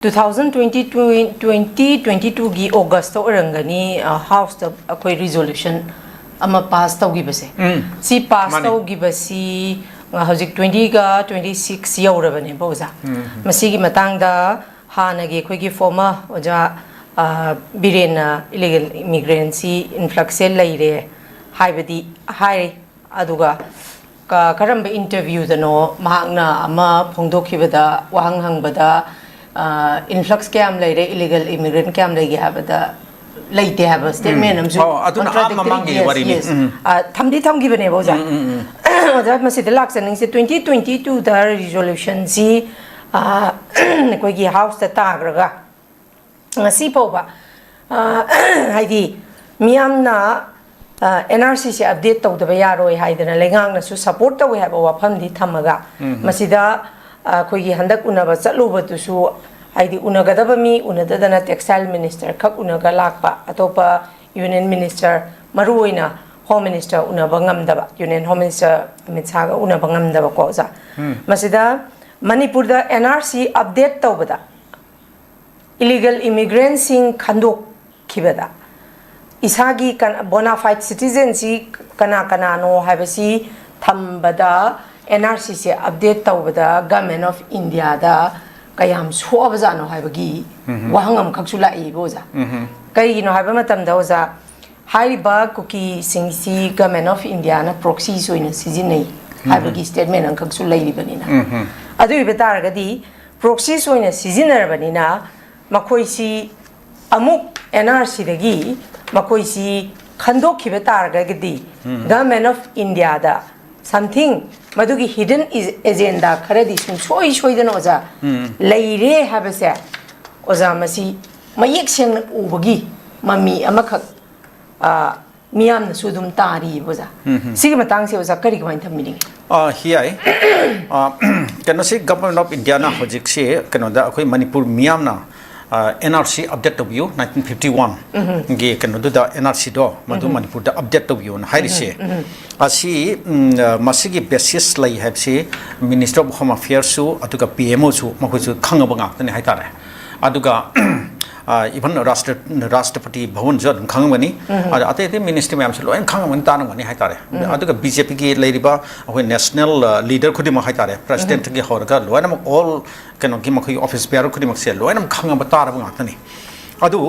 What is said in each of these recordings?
2022 gi August to orangani house the akoi resolution ama pass tawgibase si pass tawgibasi hojik 20 ga 26 yaurabane boza masigi matangda hanagi khoi gi former oja birena illegal immigrancy influx laire haibadi hai aduga karamba interview dano mahakna ama phongdokhibada wahang hangbada influx cam laire illegal immigrant cam lagi habada laite haba statement amsu contradictory thamdi thamgibane boja oja masida laksaning se 2022 da resolution si koi gi house ta tagraga ngasi poba haidi miyamna NRC se update tawdaba yaroi haidana lengang na su support tawi haba wafam di thamaga masida koi gi handak unaba chatluba tusu haidi unagadaba mi unadadana textile minister khak unaga lakpa atopa union minister maruoina home minister unaba ngamdaba union home minister mitsaga unaba ngamdaba ko za masida manipur da NRC update tawbada illegal immigrants sing khandok khibada isagi kan bona fide citizen si kana kana no habasi thambada NRC se update tawbada government of India da kayam suabaza no habagi wahangam khaksula I boza kai no haba matam da oza haiba kuki singsi government of India na proxy soina sijinai habagi statement ang khaksula libanina adu ibetar gadi proxy soina sijinar banina makoisi amuk NRC dagi makoisi khandok khibetar gadi government of India da something madugi hidden agenda kharadi sum soi soidana oza leire habase oza masi mayek sen ubagi mami amakha miyam na sudum tari boza sigi matang se oza kari kamain thamini hiai kano se government of India na hojik se kano da akoi manipur miyam na NRC update to view 1951 ge kano da NRC do madu manipur da update to view na hairi se asi masigi basis lai have se minister of home affairs su atuga PMO su makosu khangaba ngak tani haitare aduga even Rashtrapati Bhavan jod khangmani ate ministry ma'am se loin khangmani tanamani haitare aduga BJP gi leiriba ahoi national leader khudi ma haitare president gi horga loinam all kano gi makhoi office bearer khudi mak se loinam khangaba taraba ngak tani adu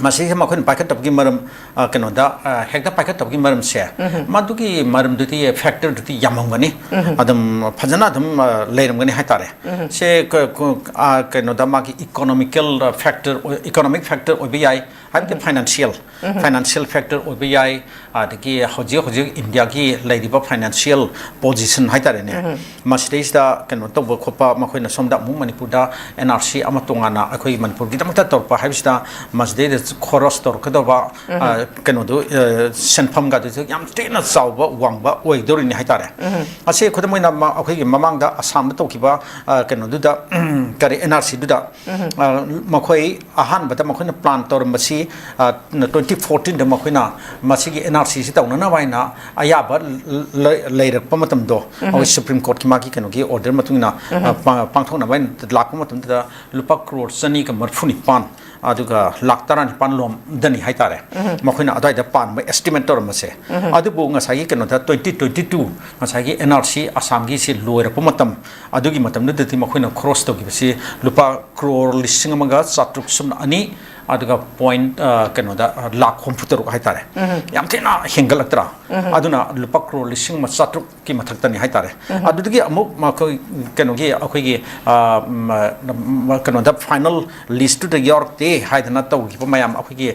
masih makhoi paket tab gi maram kano da hekta paket tab gi maram se madugi maram duti factor duti yamangani adam phajana adam leiram gani haitare se kano da magi economic factor obi habi financial factor obi adagi hoji India gi leidiba financial position haitare ne masdei da kano to khopa makhoi na somda mu manipur da NRC amatongana akhoi manipur gi tamta torpa habista masdei khoros tor kadoba kano do senpham ga do yam tena sauba wangba oidori ni haitare ase khodamoina akhoi gi mamang da Assam da tokiba kano do da kare NRC do da makhoi ahan bata makhoi na plan tor masi 2014 da makhoi na masi gi NRC si tauna na waina ayaba leirak pamatam do Supreme Court ki maki kano gi order matungina pangthong na wain lakpa matam da lupa crore sani ka marfuni pan aduga laktaran panlom dani haitare makhina adai da pan ba estimate tor mase adubu ngasagi kano da 2022 ngasagi NRC Assam gi si loira pumatam adugi matam nu dati makhina cross to gi si lupa crore lising amaga satruk sum ani aduga point kano da lakh computer haitare yam thena hengalaktra aduna lupa crore lising ma satruk ki mathak tani haitare adugi amuk makhoi kano gi akhoi gi kano da final list to york te haidana tau gi pamayam akhoi gi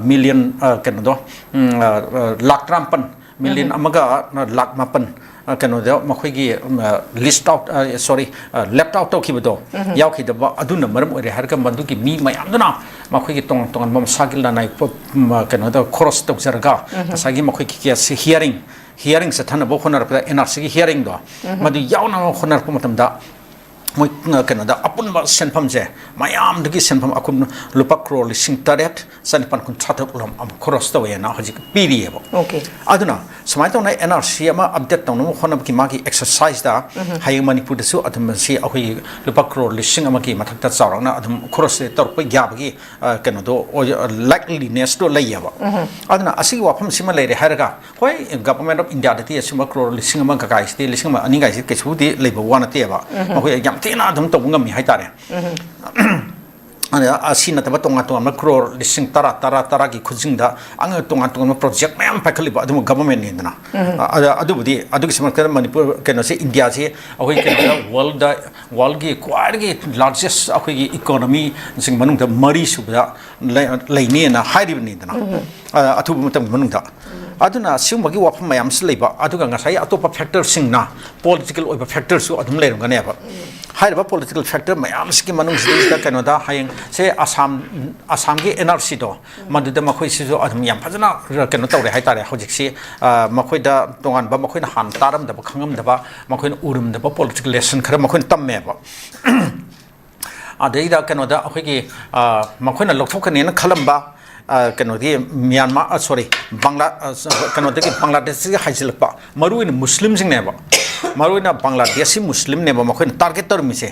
million kano do lakh trampan million amaga lakh mapan kano da makhoi gi list out left out to kibodo yaw khi da aduna maram ore har ka mandu gi mi mayam dana makhoi gi tong tong mom sagil na nai kano da cross to jarga sagi makhoi gi hearing sa thana bo khonar pa NRC gi hearing do madu yaw na khonar pa matam da moi kena da apun ba senpham je mayam dagi senpham akun lupa crore lising taret sanpan kun thatak lam am cross to na hoji piri ebo okay aduna samai to na NRC ama update to no khonam ki magi exercise da hayang manipur da su adum si ahoi lupa crore lising ama ki mathak ta chawrang na adum cross tor pa ya bagi kena do likeliness to layaba aduna asi wafam sima leire haraga hoi government of India da ti asuma crore lising ama ka kai sti lising ama ani ga si ke chu di leiba wana te ba hoi yam tina dum to ngam mi hai tare ana asina ta batonga to ma crore lising tara gi khujing da anga tonga tonga project mayam pakhali ba dum government ni na adu budi adu kisam ka manipur keno se India se ahoi keno world gi quite gi largest ahoi gi economy sing manung da mari su da leini na hai ri ni na athu mutam manung da aduna siumagi wafam mayam sleiba aduga ngasai atopa factor sing na political oiba factor su adum leirum gane ba hairba political factor mayam ski manung sida da kanoda hayeng se asam gi NRC do maduda makhoi si so adum yam phajana kano tawre hai tare hojik si makhoi da tongan ba makhoi na han taram da ba khangam da ba makhoi na urum da ba political lesson khara makhoi tamme ba adai da kanoda akhoi gi makhoi na lokthokane na khalamba kanodi Myanmar sorry kanodi Bangladesh ki haisilpa maruin muslim sing ne ba maruina Bangladeshi muslim ne ba makhoi target tor mi se